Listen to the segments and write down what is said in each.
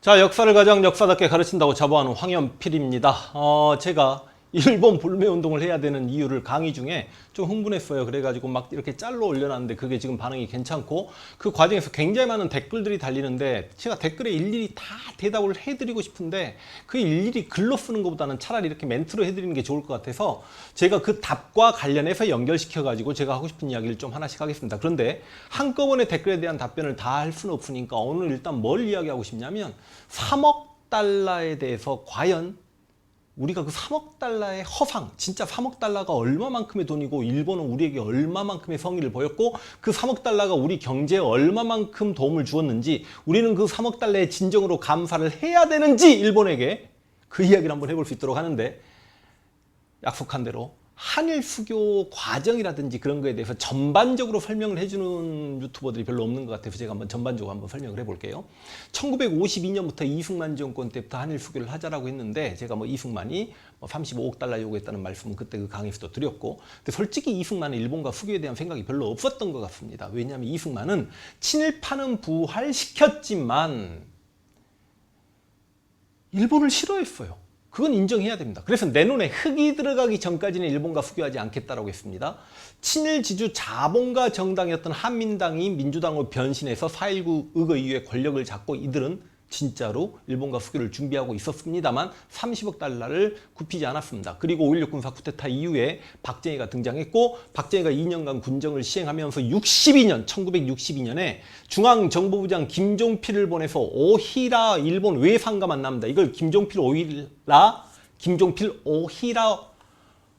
자, 역사를 가장 역사답게 가르친다고 자부하는 황연필입니다. 제가 일본 불매 운동을 해야 되는 이유를 강의 중에 좀 흥분했어요. 그래가지고 막 이렇게 짤로 올려놨는데 그게 지금 반응이 괜찮고, 그 과정에서 굉장히 많은 댓글들이 달리는데 제가 댓글에 일일이 다 대답을 해드리고 싶은데 그 일일이 글로 쓰는 것보다는 차라리 이렇게 멘트로 해드리는 게 좋을 것 같아서 제가 그 답과 관련해서 연결시켜가지고 제가 하고 싶은 이야기를 좀 하나씩 하겠습니다. 그런데 한꺼번에 댓글에 대한 답변을 다 할 수는 없으니까 오늘 일단 뭘 이야기하고 싶냐면 3억 달러에 대해서 과연 우리가 그 3억 달러의 허상, 진짜 3억 달러가 얼마만큼의 돈이고 일본은 우리에게 얼마만큼의 성의를 보였고 그 3억 달러가 우리 경제에 얼마만큼 도움을 주었는지, 우리는 그 3억 달러의 진정으로 감사를 해야 되는지 일본에게 그 이야기를 한번 해볼 수 있도록 하는데, 약속한 대로 한일 수교 과정이라든지 그런 거에 대해서 전반적으로 설명을 해주는 유튜버들이 별로 없는 것 같아서 제가 한번 전반적으로 한번 설명을 해볼게요. 1952년부터 이승만 정권 때부터 한일 수교를 하자라고 했는데, 제가 이승만이 35억 달러 요구했다는 말씀은 그때 그 강의에서도 드렸고, 근데 솔직히 이승만은 일본과 수교에 대한 생각이 별로 없었던 것 같습니다. 왜냐하면 이승만은 친일파는 부활시켰지만 일본을 싫어했어요. 그건 인정해야 됩니다. 그래서 내 눈에 흙이 들어가기 전까지는 일본과 수교하지 않겠다라고 했습니다. 친일 지주 자본가 정당이었던 한민당이 민주당으로 변신해서 4.19 의거 이후에 권력을 잡고 이들은 진짜로 일본과 수교를 준비하고 있었습니다만 30억 달러를 굽히지 않았습니다. 그리고 5.16 군사 쿠데타 이후에 박정희가 등장했고, 박정희가 2년간 군정을 시행하면서 1962년에 중앙정보부장 김종필을 보내서 오히라 일본 외상가 만납니다. 이걸 김종필 오히라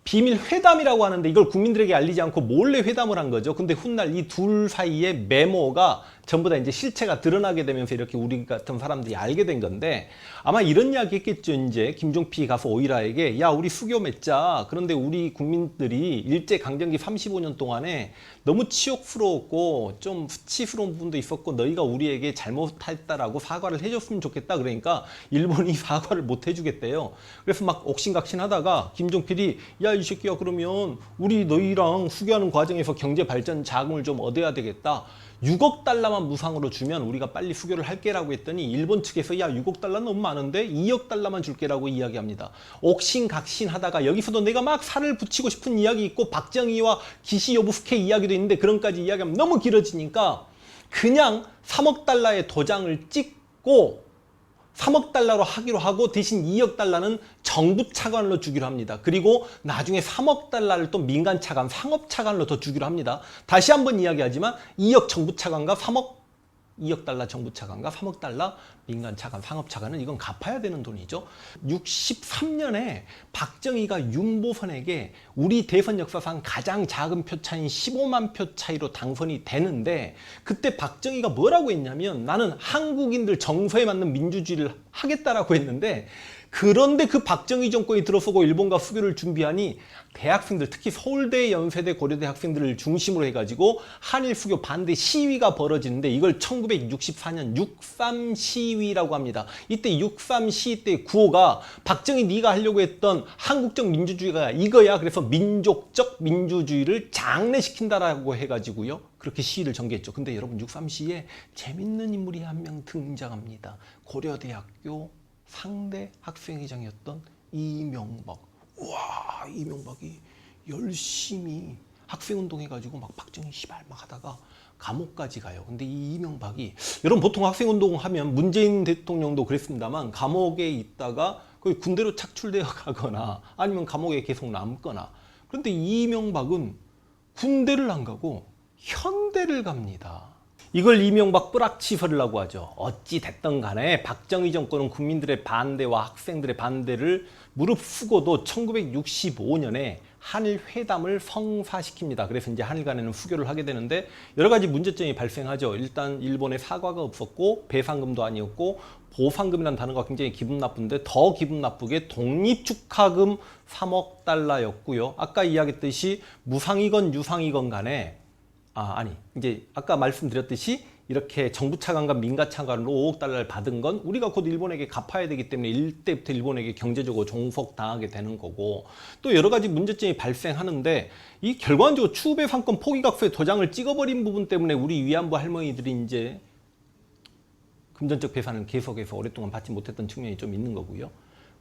비밀 회담이라고 하는데, 이걸 국민들에게 알리지 않고 몰래 회담을 한 거죠. 근데 훗날 이 둘 사이에 메모가 전부 다 이제 실체가 드러나게 되면서 이렇게 우리 같은 사람들이 알게 된 건데, 아마 이런 이야기 했겠죠. 이제 김종필이 가서 오히라에게, 야, 우리 수교 맺자. 그런데 우리 국민들이 일제강점기 35년 동안에 너무 치욕스러웠고 좀 수치스러운 부분도 있었고 너희가 우리에게 잘못했다라고 사과를 해줬으면 좋겠다. 그러니까 일본이 사과를 못 해주겠대요. 그래서 막 옥신각신하다가 김종필이, 야, 이 새끼야, 그러면 우리 너희랑 수교하는 과정에서 경제 발전 자금을 좀 얻어야 되겠다. 6억 달러만 무상으로 주면 우리가 빨리 수교를 할게라고 했더니 일본 측에서, 야, 6억 달러 너무 많은데 2억 달러만 줄게라고 이야기합니다. 옥신각신 하다가 여기서도 내가 막 살을 붙이고 싶은 이야기 있고 박정희와 기시요부스케 이야기도 있는데 그런까지 이야기하면 너무 길어지니까 그냥 3억 달러의 도장을 찍고 3억 달러로 하기로 하고, 대신 2억 달러는 정부 차관으로 주기로 합니다. 그리고 나중에 3억 달러를 또 민간 차관, 상업 차관으로 더 주기로 합니다. 다시 한번 이야기하지만 2억 정부 차관과 2억 달러 정부 차관과 3억 달러 민간 차관, 상업 차관은 이건 갚아야 되는 돈이죠. 63년에 박정희가 윤보선에게 우리 대선 역사상 가장 작은 표 차인 15만 표 차이로 당선이 되는데, 그때 박정희가 뭐라고 했냐면, 나는 한국인들 정서에 맞는 민주주의를 하겠다라고 했는데, 그런데 그 박정희 정권이 들어서고 일본과 수교를 준비하니 대학생들, 특히 서울대, 연세대, 고려대 학생들을 중심으로 해가지고 한일 수교 반대 시위가 벌어지는데, 이걸 1964년 63 시위라고 합니다. 이때 63 시위 때 구호가, 박정희 네가 하려고 했던 한국적 민주주의가 이거야. 그래서 민족적 민주주의를 장래시킨다라고 해가지고요, 그렇게 시위를 전개했죠. 근데 여러분, 63 시위에 재밌는 인물이 한 명 등장합니다. 고려대학교 상대 학생회장이었던 이명박. 와, 이명박이 열심히 학생운동 해가지고 막 박정희 시발 막 하다가 감옥까지 가요. 근데 이 이명박이, 여러분 보통 학생운동 하면 문재인 대통령도 그랬습니다만 감옥에 있다가 거의 군대로 착출되어 가거나 아니면 감옥에 계속 남거나, 그런데 이명박은 군대를 안 가고 현대를 갑니다. 이걸 이명박 뿌락치설이라고 하죠. 어찌 됐든 간에 박정희 정권은 국민들의 반대와 학생들의 반대를 무릅쓰고도 1965년에 한일 회담을 성사시킵니다. 그래서 이제 한일 간에는 수교를 하게 되는데 여러 가지 문제점이 발생하죠. 일단 일본의 사과가 없었고 배상금도 아니었고, 보상금이라는 단어가 굉장히 기분 나쁜데 더 기분 나쁘게 독립축하금 3억 달러였고요. 아까 이야기했듯이 무상이건 유상이건 간에 이제 아까 말씀드렸듯이 이렇게 정부 차관과 민간 차관으로 5억 달러를 받은 건 우리가 곧 일본에게 갚아야 되기 때문에 이때부터 일본에게 경제적으로 종속당하게 되는 거고, 또 여러 가지 문제점이 발생하는데, 이 결과적으로 추후배상권 포기각서에 도장을 찍어버린 부분 때문에 우리 위안부 할머니들이 이제 금전적 배상을 계속해서 오랫동안 받지 못했던 측면이 좀 있는 거고요.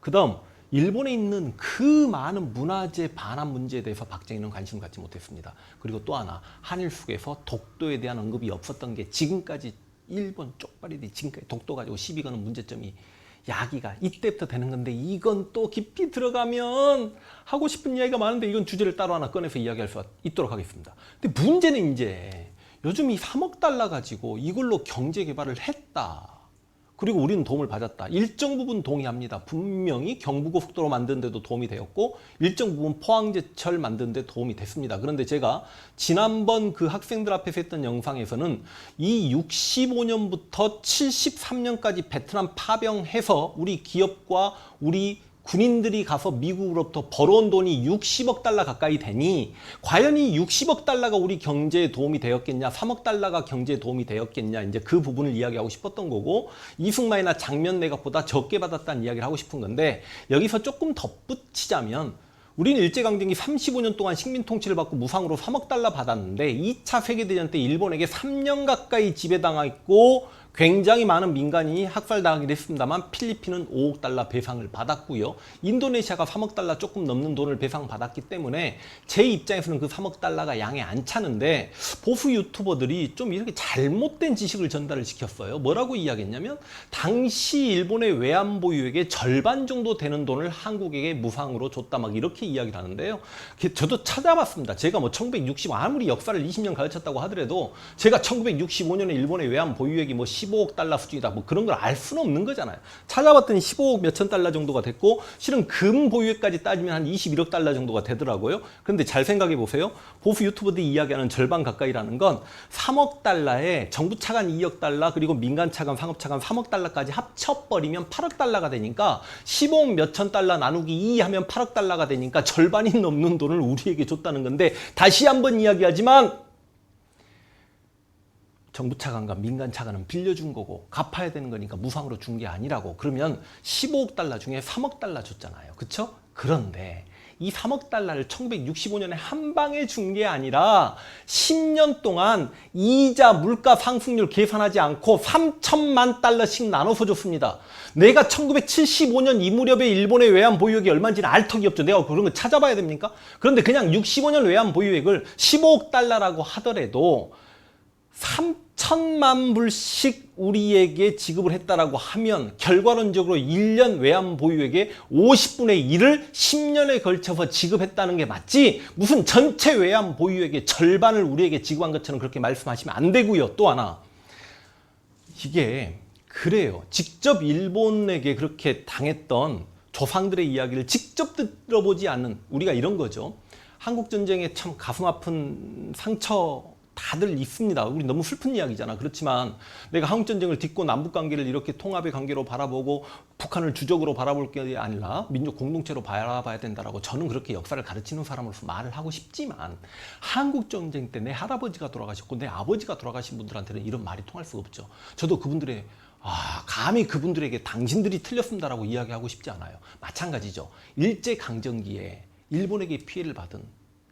그 다음 일본에 있는 그 많은 문화재 반환 문제에 대해서 박정희는 관심을 갖지 못했습니다. 그리고 또 하나, 한일 속에서 독도에 대한 언급이 없었던 게 지금까지 일본 쪽발이들이 지금까지 독도 가지고 시비 거는 문제점이 야기가 이때부터 되는 건데, 이건 또 깊이 들어가면 하고 싶은 이야기가 많은데 이건 주제를 따로 하나 꺼내서 이야기할 수 있도록 하겠습니다. 근데 문제는 이제 요즘 이 3억 달러 가지고 이걸로 경제 개발을 했다. 그리고 우리는 도움을 받았다. 일정 부분 동의합니다. 분명히 경부고속도로 만드는 데도 도움이 되었고 일정 부분 포항제철 만드는 데 도움이 됐습니다. 그런데 제가 지난번 그 학생들 앞에서 했던 영상에서는 이 65년부터 73년까지 베트남 파병해서 우리 기업과 우리 군인들이 가서 미국으로부터 벌어온 돈이 60억 달러 가까이 되니 과연 이 60억 달러가 우리 경제에 도움이 되었겠냐, 3억 달러가 경제에 도움이 되었겠냐, 이제 그 부분을 이야기하고 싶었던 거고, 이승만이나 장면 내각보다 적게 받았다는 이야기를 하고 싶은 건데, 여기서 조금 덧붙이자면 우리는 일제강점기 35년 동안 식민 통치를 받고 무상으로 3억 달러 받았는데 2차 세계대전 때 일본에게 3년 가까이 지배당했고 굉장히 많은 민간인이 학살당하기도 했습니다만 필리핀은 5억 달러 배상을 받았고요. 인도네시아가 3억 달러 조금 넘는 돈을 배상받았기 때문에 제 입장에서는 그 3억 달러가 양에 안 차는데, 보수 유튜버들이 좀 이렇게 잘못된 지식을 전달을 시켰어요. 뭐라고 이야기했냐면 당시 일본의 외환보유액의 절반 정도 되는 돈을 한국에게 무상으로 줬다, 막 이렇게 이야기를 하는데요. 저도 찾아봤습니다. 제가 뭐 1960, 아무리 역사를 20년 가르쳤다고 하더라도 제가 1965년에 일본의 외환보유액이 뭐 15억 달러 수준이다, 뭐 그런 걸 알 수는 없는 거잖아요. 찾아봤더니 15억 몇천 달러 정도가 됐고, 실은 금 보유액까지 따지면 한 21억 달러 정도가 되더라고요. 그런데 잘 생각해 보세요. 보수 유튜버들이 이야기하는 절반 가까이라는 건 3억 달러에 정부 차관 2억 달러, 그리고 민간 차관, 상업 차관 3억 달러까지 합쳐버리면 8억 달러가 되니까 15억 몇천 달러 나누기 2 하면 8억 달러가 되니까 절반이 넘는 돈을 우리에게 줬다는 건데, 다시 한번 이야기하지만 정부 차관과 민간 차관은 빌려준 거고 갚아야 되는 거니까 무상으로 준 게 아니라고. 그러면 15억 달러 중에 3억 달러 줬잖아요. 그쵸? 그런데 이 3억 달러를 1965년에 한 방에 준 게 아니라 10년 동안 이자 물가 상승률 계산하지 않고 3천만 달러씩 나눠서 줬습니다. 내가 1975년 이 무렵에 일본의 외환 보유액이 얼마인지는 알 턱이 없죠. 내가 그런 거 찾아봐야 됩니까? 그런데 그냥 65년 외환 보유액을 15억 달러라고 하더라도 3천만 불씩 우리에게 지급을 했다라고 하면 결과론적으로 1년 외환 보유액의 50분의 1을 10년에 걸쳐서 지급했다는 게 맞지, 무슨 전체 외환 보유액의 절반을 우리에게 지급한 것처럼 그렇게 말씀하시면 안 되고요. 또 하나, 이게 그래요. 직접 일본에게 그렇게 당했던 조상들의 이야기를 직접 들어보지 않는 우리가 이런 거죠. 한국전쟁에 참 가슴 아픈 상처 다들 있습니다. 우리 너무 슬픈 이야기잖아. 그렇지만 내가 한국전쟁을 딛고 남북관계를 이렇게 통합의 관계로 바라보고 북한을 주적으로 바라볼 게 아니라 민족 공동체로 바라봐야 된다라고 저는 그렇게 역사를 가르치는 사람으로서 말을 하고 싶지만, 한국전쟁 때 내 할아버지가 돌아가셨고 내 아버지가 돌아가신 분들한테는 이런 말이 통할 수가 없죠. 저도 그분들의 감히 그분들에게 당신들이 틀렸습니다라고 이야기하고 싶지 않아요. 마찬가지죠. 일제강점기에 일본에게 피해를 받은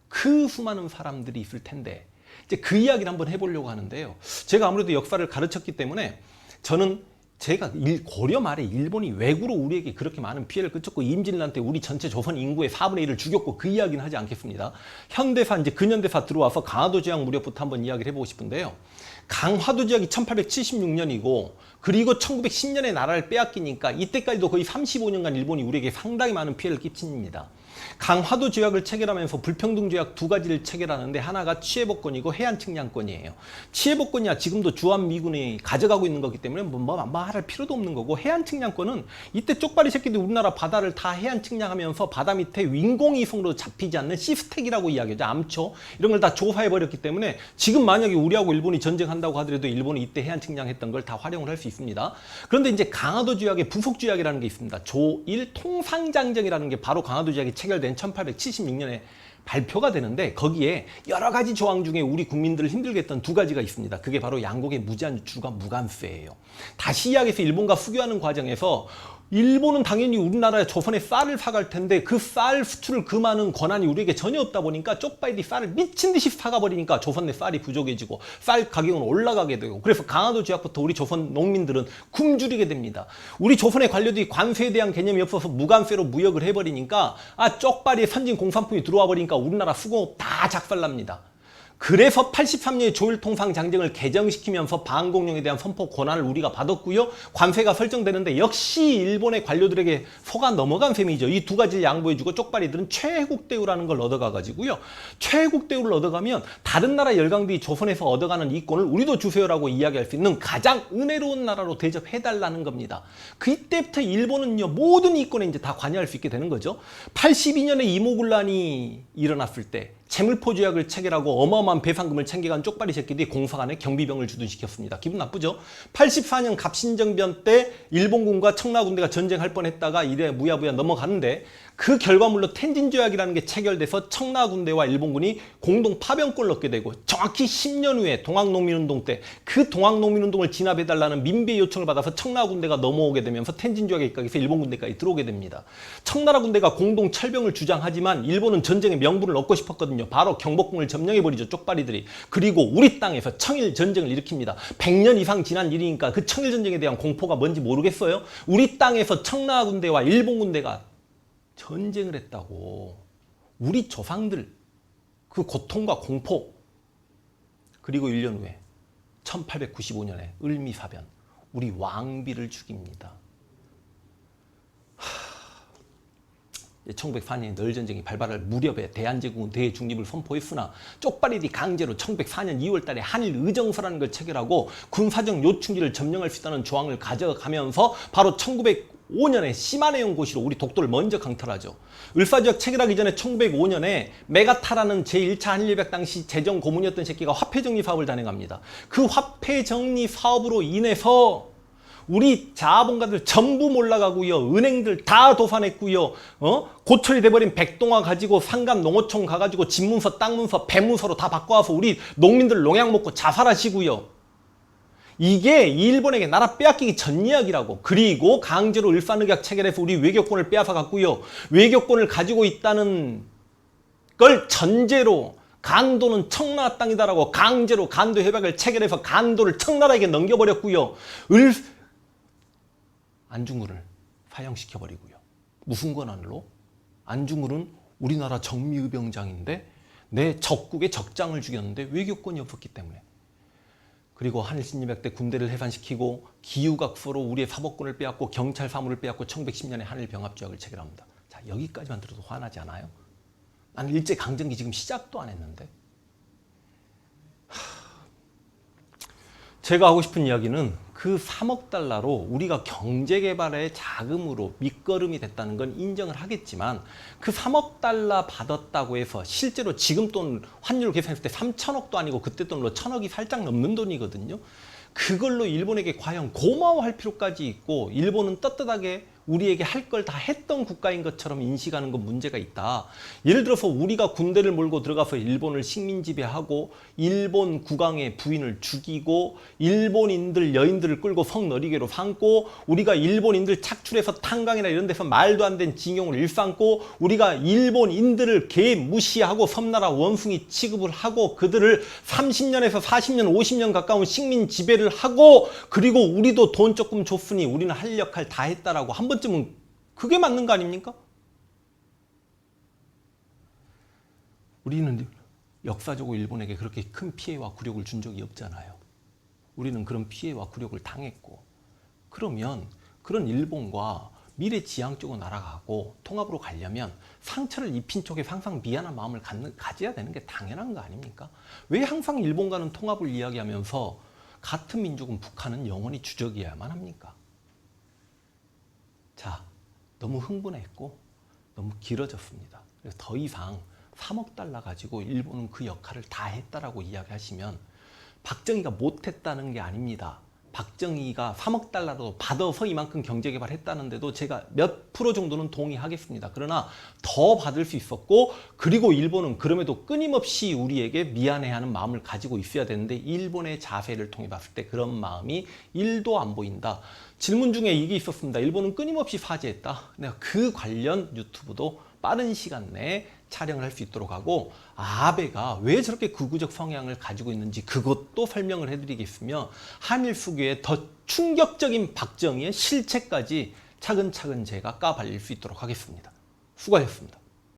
그 수많은 사람들이 있을 텐데 이제 그 이야기를 한번 해보려고 하는데요. 제가 아무래도 역사를 가르쳤기 때문에 저는 제가 고려 말에 일본이 왜구로 우리에게 그렇게 많은 피해를 끼쳤고 임진왜란 때 우리 전체 조선 인구의 4분의 1을 죽였고 그 이야기는 하지 않겠습니다. 현대사, 이제 근현대사 들어와서 강화도 제약 무렵부터 한번 이야기를 해보고 싶은데요. 강화도 제약이 1876년이고 그리고 1910년에 나라를 빼앗기니까 이때까지도 거의 35년간 일본이 우리에게 상당히 많은 피해를 끼칩니다. 강화도 조약을 체결하면서 불평등 조약 두 가지를 체결하는데 하나가 취해복권이고 해안측량권이에요. 취해복권이야 지금도 주한미군이 가져가고 있는 거기 때문에 말할 필요도 없는 거고, 해안측량권은 이때 쪽발이 새끼들 우리나라 바다를 다 해안측량하면서 바다 밑에 인공위성으로 잡히지 않는 시스텍이라고 이야기하죠. 암초 이런 걸 다 조사해버렸기 때문에 지금 만약에 우리하고 일본이 전쟁한다고 하더라도 일본이 이때 해안측량했던 걸 다 활용을 할 수 있습니다. 그런데 이제 강화도 조약에 부속 조약이라는 게 있습니다. 조일 통상장정이라는 게 바로 강화도 조약이 체결된 1876년에 발표가 되는데 거기에 여러 가지 조항 중에 우리 국민들을 힘들게 했던 두 가지가 있습니다. 그게 바로 양국의 무제한 유출과 무관세예요. 다시 이야기해서 일본과 수교하는 과정에서 일본은 당연히 우리나라에 조선에 쌀을 사갈 텐데 그 쌀 수출을 금하는 권한이 우리에게 전혀 없다 보니까 쪽발이 쌀을 미친 듯이 사가 버리니까 조선 내 쌀이 부족해지고 쌀 가격은 올라가게 되고, 그래서 강화도 지역부터 우리 조선 농민들은 굶주리게 됩니다. 우리 조선의 관료들이 관세에 대한 개념이 없어서 무관세로 무역을 해버리니까 쪽발이 선진 공산품이 들어와 버리니까 우리나라 수공업 다 작살납니다. 그래서 83년에 조일통상장정을 개정시키면서 방공령에 대한 선포 권한을 우리가 받았고요. 관세가 설정되는데 역시 일본의 관료들에게 속아 넘어간 셈이죠. 이 두 가지를 양보해주고 쪽발이들은 최혜국 대우라는 걸 얻어가가지고요. 최혜국 대우를 얻어가면 다른 나라 열강들이 조선에서 얻어가는 이권을 우리도 주세요라고 이야기할 수 있는 가장 은혜로운 나라로 대접해달라는 겁니다. 그때부터 일본은요, 모든 이권에 이제 다 관여할 수 있게 되는 거죠. 82년에 이모군란이 일어났을 때 재물포조약을 체결하고 어마어마한 배상금을 챙겨간 쪽발이 새끼들이 공사관에 경비병을 주둔시켰습니다. 기분 나쁘죠? 84년 갑신정변 때 일본군과 청나군대가 전쟁할 뻔했다가 이래 무야무야 넘어가는데 그 결과물로 텐진조약이라는 게 체결돼서 청나군대와 일본군이 공동 파병권을 얻게 되고, 정확히 10년 후에 동학농민운동 때 그 동학농민운동을 진압해달라는 민비의 요청을 받아서 청나군대가 넘어오게 되면서 텐진조약에 입각해서 일본군대까지 들어오게 됩니다. 청나라 군대가 공동 철병을 주장하지만 일본은 전쟁의 명분을 얻고 싶었거든요. 바로 경복궁을 점령해버리죠, 쪽발이들이. 그리고 우리 땅에서 청일 전쟁을 일으킵니다. 100년 이상 지난 일이니까 그 청일 전쟁에 대한 공포가 뭔지 모르겠어요? 우리 땅에서 청나라 군대와 일본 군대가 전쟁을 했다고. 우리 조상들 그 고통과 공포. 그리고 1년 후에 1895년에 을미사변, 우리 왕비를 죽입니다. 1904년에 널전쟁이 발발할 무렵에 대한제국은 대중립을 선포했으나 쪽발이들이 강제로 1904년 2월 달에 한일 의정서라는 걸 체결하고 군사적 요충지를 점령할 수 있다는 조항을 가져가면서 바로 1905년에 시마네온 고시로 우리 독도를 먼저 강탈하죠. 을사조약 체결하기 전에 1905년에 메가타라는 제1차 한일협약 당시 재정 고문이었던 새끼가 화폐정리 사업을 단행합니다. 그 화폐정리 사업으로 인해서 우리 자본가들 전부 몰락하고요. 은행들 다 도산했고요. 고철이 돼버린 백동화 가지고 상감 농어촌 가가지고 집문서, 땅문서, 배문서로 다 바꿔와서 우리 농민들 농약 먹고 자살하시고요. 이게 일본에게 나라 빼앗기기 전 이야기라고. 그리고 강제로 을사늑약 체결해서 우리 외교권을 빼앗아 갔고요. 외교권을 가지고 있다는 걸 전제로 간도는 청나라 땅이다라고 강제로 간도 협약을 체결해서 간도를 청나라에게 넘겨버렸고요. 안중근을 파형시켜버리고요. 무슨 권한으로? 안중근은 우리나라 정미의병장인데 내 적국의 적장을 죽였는데 외교권이 없었기 때문에. 그리고 한일신협약 때 군대를 해산시키고 기후각서로 우리의 사법권을 빼앗고 경찰 사무를 빼앗고 1910년에 한일병합조약을 체결합니다. 자, 여기까지만 들어도 화나지 않아요? 나는 일제강점기 지금 시작도 안 했는데. 제가 하고 싶은 이야기는 그 3억 달러로 우리가 경제개발의 자금으로 밑거름이 됐다는 건 인정을 하겠지만 그 3억 달러 받았다고 해서 실제로 지금 돈 환율 계산했을 때 3천억도 아니고 그때 돈으로 1,000억이 살짝 넘는 돈이거든요. 그걸로 일본에게 과연 고마워할 필요까지 있고, 일본은 떳떳하게 우리에게 할 걸 다 했던 국가인 것처럼 인식하는 건 문제가 있다. 예를 들어서 우리가 군대를 몰고 들어가서 일본을 식민 지배하고 일본 국왕의 부인을 죽이고 일본인들 여인들을 끌고 성너리개로 삼고, 우리가 일본인들 착출해서 탄광이나 이런 데서 말도 안 되는 징용을 일삼고, 우리가 일본인들을 개무시하고 섬나라 원숭이 취급을 하고 그들을 30년에서 40년 50년 가까운 식민 지배를 하고, 그리고 우리도 돈 조금 줬으니 우리는 할 역할 다 했다라고 한 번쯤은 그게 맞는 거 아닙니까? 우리는 역사적으로 일본에게 그렇게 큰 피해와 굴욕을 준 적이 없잖아요. 우리는 그런 피해와 굴욕을 당했고, 그러면 그런 일본과 미래지향적으로 날아가고 통합으로 가려면 상처를 입힌 쪽에 항상 미안한 마음을 가져야 되는 게 당연한 거 아닙니까? 왜 항상 일본과는 통합을 이야기하면서 같은 민족은 북한은 영원히 주적이어야만 합니까? 자, 너무 흥분했고 너무 길어졌습니다. 그래서 더 이상 3억 달러 가지고 일본은 그 역할을 다 했다라고 이야기하시면 박정희가 못했다는 게 아닙니다. 박정희가 3억 달러로 받아서 이만큼 경제개발했다는데도 제가 몇 프로 정도는 동의하겠습니다. 그러나 더 받을 수 있었고, 그리고 일본은 그럼에도 끊임없이 우리에게 미안해하는 마음을 가지고 있어야 되는데 일본의 자세를 통해 봤을 때 그런 마음이 1도 안 보인다. 질문 중에 이게 있었습니다. 일본은 끊임없이 사죄했다. 내가 그 관련 유튜브도 빠른 시간 내에 촬영을 할 수 있도록 하고, 아베가 왜 저렇게 극우적 성향을 가지고 있는지 그것도 설명을 해드리겠으며, 한일 수교의 더 충격적인 박정희의 실체까지 차근차근 제가 까발릴 수 있도록 하겠습니다. 수고하셨습니다.